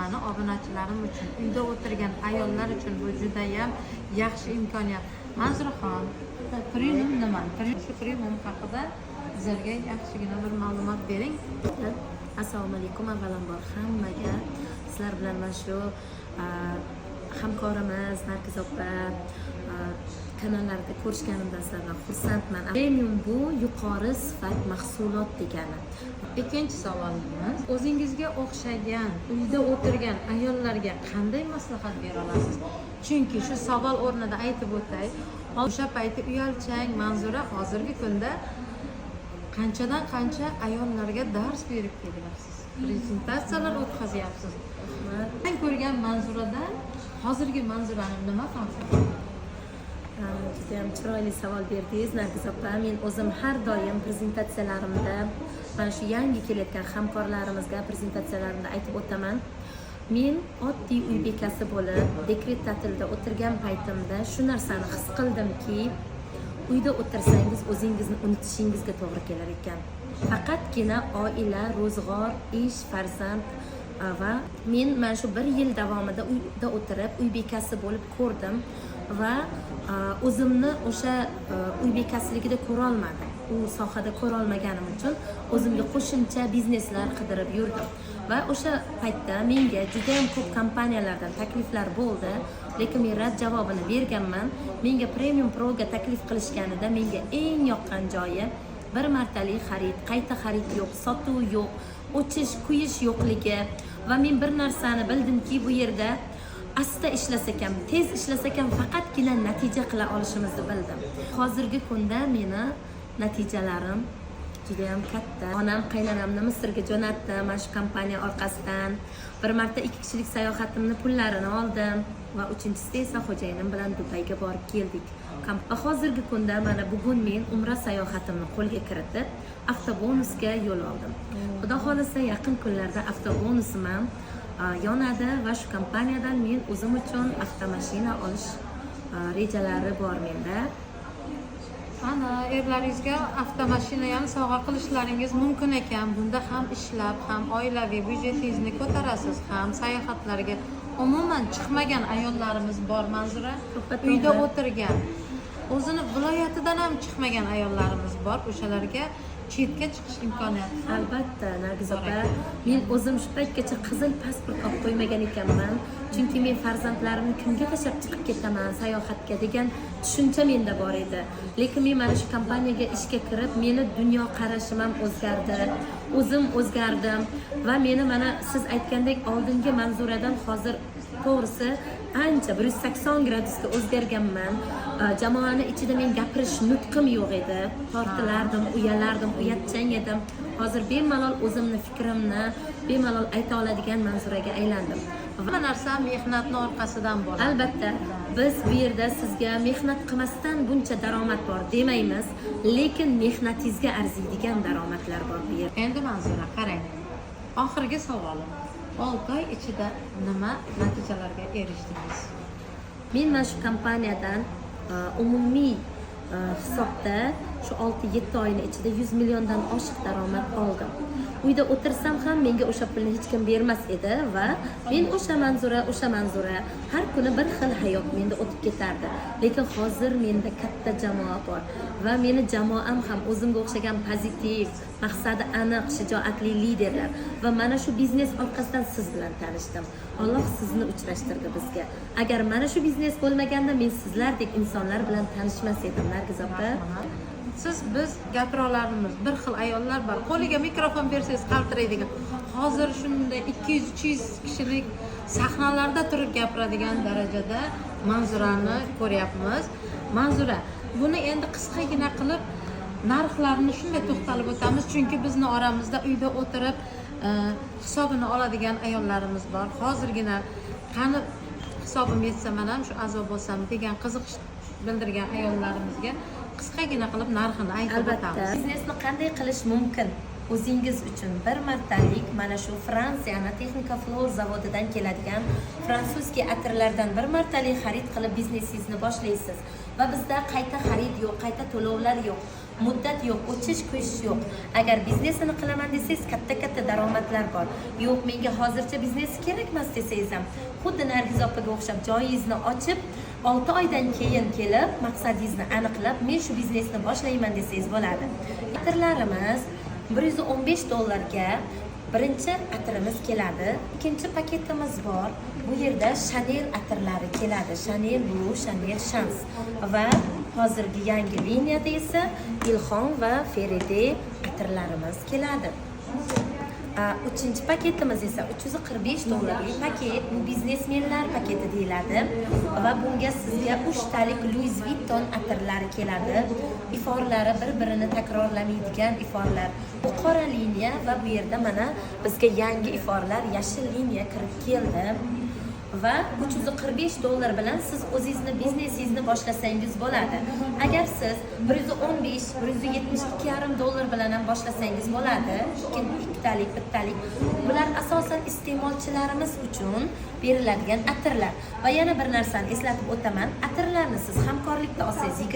mani obunachilarim uchun, uyda o'tirgan ayollar uchun bu juda ham yaxshi imkoniyat. Manzuraxon, premium nima? Shu premium haqida bizlarga yaxshigina bir ma'lumot bering. Assalomu alaykum. Avvalambor hammaga sizlar bilan mana shu hamkorimiz Nargiz opa kanallarida ko'rishganimdan sizlardan xursandman. Premium bu yuqori sifat mahsulot degani. Ikkinchi savolimiz, o'zingizga o'xshagan uyda o'tirgan ayollarga qanday maslahat bera olasiz? Chunki shu savol o'rnida aytib o'tay, o'sha payti uyalchang Manzura hozirgi kunda qanchadan qancha ayollarga dars berib kelyapsiz. Prezentatsiyalar o'tkazyapsiz. Men ko'rgan Manzuradan hozirgi Manzuraning nima farqi bor? Juda ham chiroyli savol berdingiz Nargiz opa. Men o'zim har doim prezentatsiyalarimda mana shu yangi kelayotgan hamkorlarimizga prezentatsiyalarimda aytib o'taman. Men oddiy uy bekasi bo'lib, dekret ta'tilida o'tirgan paytimda shu narsani his qildimki, uyda o'tirsangiz o'zingizni unutishingizga to'g'ri kelar ekan. Faqatgina oila, ro'zg'or, ish, farzand va men mana shu 1 yil davomida uyda o'tirib uy bekasi bo'lib ko'rdim va o'zimni o'sha uy bekasiligida ko'ra olmadim. U sohada ko'ra olmaganim uchun o'zimga qo'shimcha bizneslar qidirib yurdim. Va o'sha paytda menga juda ham ko'p kompaniyalardan takliflar bo'ldi, lekin men rad javobini berganman. Menga Premium Proga taklif qilishganida menga eng yoqqan joyi bir martalik xarid, qayta xarid yo'q, sotuv yo'q, o'chish, kuyish yo'qligi va men bir narsani bildimki, bu yerda asta ishlasa ham, tez ishlasa ham faqatgina natija qila olishimizni bildim. Hozirgi kunda meni natijalarim juda ham katta. Onam, qaynonamni Misrga jo'natdi mana shu kompaniya orqasidan. Bir marta 2 kishilik sayohatimni pullarini oldim va uchinchisida esa xo'jayinim bilan Dubayga borib keldik. Va hozirgi kunda mana bugun men umra sayohatimni qo'lga kiritib, avtobonusga yo'l oldim. Xudo xolasa yaqin kunlarda avtobonusim ham yonadi va shu kompaniyadan men o'zim uchun avtomashina olish rejalari bor menda. Ana erlaringizga avtomashina ham sovg'a qilishlaringiz mumkin ekan. Bunda ham ishlab, ham oilaviy byudjetingizni ko'tarasiz, ham sayohatlarga umuman chiqmagan ayollarimiz bor Manzura. Uyda o'tirgan, o'zini viloyatidan ham chiqmagan ayollarimiz bor. O'shalarga chetga chiqish imkoniyati albatta Nargiz opa. Men o'zim shu paytgacha qizil pasport olib qo'ymagan ekanman, chunki men farzandlarimni kimga tashlab chiqib ketaman sayohatga degan tushuncha menda bor edi. Lekin men mana shu kompaniyaga ishga kirib, meni dunyo qarashim ham o'zgardi, o'zim o'zgardim va meni mana siz aytgandek oldingi Manzuradan hozir to'g'risi ancha 180 gradusga o'zgarganman. Jamoani ichida men gapirish nutqim yo'q edi. Tortilardim, uyalardim, uyatchang edim. Hozir bemalol o'zimni fikrimni bemalol ayta oladigan Manzuraga aylandim. Hamma narsa mehnatning orqasidan bo'ladi. Albatta, biz bu yerda sizga mehnat qilmasdan buncha daromad bor demaymiz, lekin mehnatingizga arziydigan daromadlar bor bu yerda. Endi Manzura, qarang. Oxirgi savolim. 6 oy ichida nima natijalarga erishdingiz? Men mana shu kompaniyadan umumiy hisobda shu 6-7 oyning ichida 100 milliondan oshiq daromad oldim. Uyda o'tirsam ham menga o'sha pulni hech kim bermas edi va men o'sha Manzura har kuni bir xil hayot menda o'tib ketardi. Lekin hozir menda katta jamoa bor va meni jamoam ham o'zimga o'xshagan pozitiv, maqsadi aniq, shijoatli liderlar va mana shu biznes orqasidan siz bilan tanishdim. Alloh sizni uchrashtirdi bizga. Agar mana shu biznes bo'lmaganda men sizlardek insonlar bilan tanishmas edim Nargiz opa. Biz gapirolarimiz bir xil ayollar bor. Qo'liga mikrofon bersangiz qaltiraydigan. Hozir shunday 200-300 kishilik sahnalarda turib gapiradigan darajada Manzurani ko'ryapmiz. Manzura, buni endi qisqagina qilib narxlarni shunday to'xtalib o'tamiz, chunki bizni oramizda uyda o'tirib hisobini oladigan ayollarimiz bor. Hozirgina qani hisobim yetsa mana ham shu a'zo bo'lsam degan qiziqish bildirgan ayollarimizga qisqagina qilib narxini aytib o'tamiz. Biznesni qanday qilish mumkin? o'zingiz uchun bir martalik mana shu Fransiyani Texnika Flor zavodidan keladigan fransuzskiy atirlardan bir martalik xarid qilib biznesingizni boshlaysiz. Va bizda qayta xarid yo'q, qayta to'lovlar yo'q, muddat yo'q, o'chish qo'yish yo'q. Agar biznesini qilaman desangiz, katta daromadlar bor. Yo'q, menga hozircha biznes kerak emas desangiz ham, xuddi Nargiz opaga o'xshab joyingizni ochib 6 oydan keyin kelib maqsadingizni aniqlab, men shu biznesni boshlayman desangiz bo'ladi. Atirlarimiz $115 birinchi atirimiz keladi. Ikkinchi paketimiz bor. Bu yerda Chanel atirlari keladi. Chanel Blue, Chanel Chance va hozirgi yangi liniyada esa Ilhom va Feride atirlarimiz keladi. Uchinchi paketimiz esa $345 paket. Bu biznesmenlar paketi deyiladi va bunga sizga 3 talik Louis Vuitton atirlari keladi. Iforlari bir-birini takrorlamaydigan iforlar. Bu qora liniya va bu yerda mana bizga yangi iforlar yashil liniya kirib keldi. Va $345 bilan siz o'zingizni biznesingizni boshlasangiz bo'ladi. Agar siz $115-172,5 bilan ham boshlasangiz bo'ladi. Ikkitalik, bittalik. Bular asosan iste'molchilarimiz uchun beriladigan atirlar. Va yana bir narsani eslatib o'taman. Atirlarni siz hamkorlikda olsangiz 20%,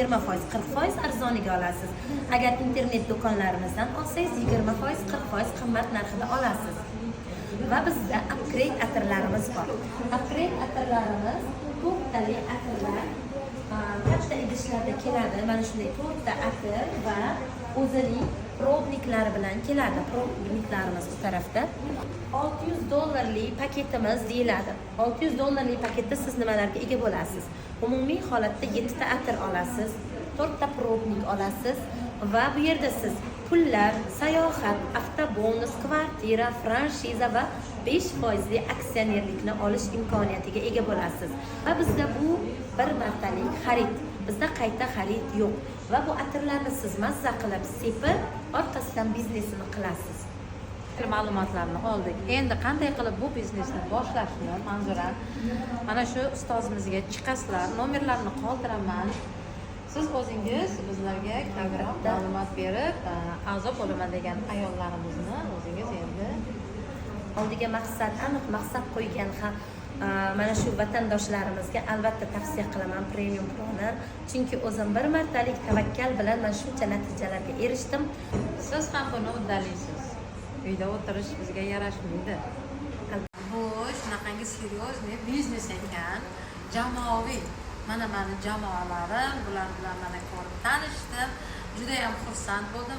40% arzoniga olasiz. Agar internet do'konlarimizdan olsangiz 20%, 40% qimmat narxida olasiz. Va bizda upgrade atirlarimiz bor. Upgrade atirlarimiz to'rttali atirlar, katta idishlarda keladi. Mana shunday 4 ta atir va o'zining probniklari bilan keladi. Probniklarimiz bu tarafda. $600 paketimiz deyiladi. $600 paketda siz nimalarga ega bo'lasiz? Umumiy holatda 7 ta atir olasiz, 4 ta probnik olasiz va bu yerda siz pullar, sayohat, avtobonus, kvartira, franshiza va 5% aksionerlikni olish imkoniyatiga ega bo'lasiz. Va bizda bu bir martalik xarid. Bizda qayta xarid yo'q. Va bu atirlarni siz mazza qilib sepib, orqasidan biznesini qilasiz. Ma'lumotlarni oldik. Endi qanday qilib bu biznesni boshlashni Manzura mana shu ustozimizga chiqasizlar. Nomerlarini qoldiraman. Siz o'zingiz bizlarga kamroq ma'lumot berib, a'zo bo'laman degan ayollarimizni o'zingiz endi oldiga aniq maqsad qo'ygan mana shu vatandoshlarimizga albatta tavsiya qilaman Premium Pro'ni. Chunki o'zim bir martalik tavakkal bilan mana shuncha natijalarga erishdim. Siz ham buni uddalaysiz. Uyda o'tirish bizga yarashmaydi. Bu shunaqangi seriozniy biznes ekan, jamoaviy. Mana meni jamoalarim, bular bilan mana ko'rib tanishdim. Juda ham xursand bo'ldim.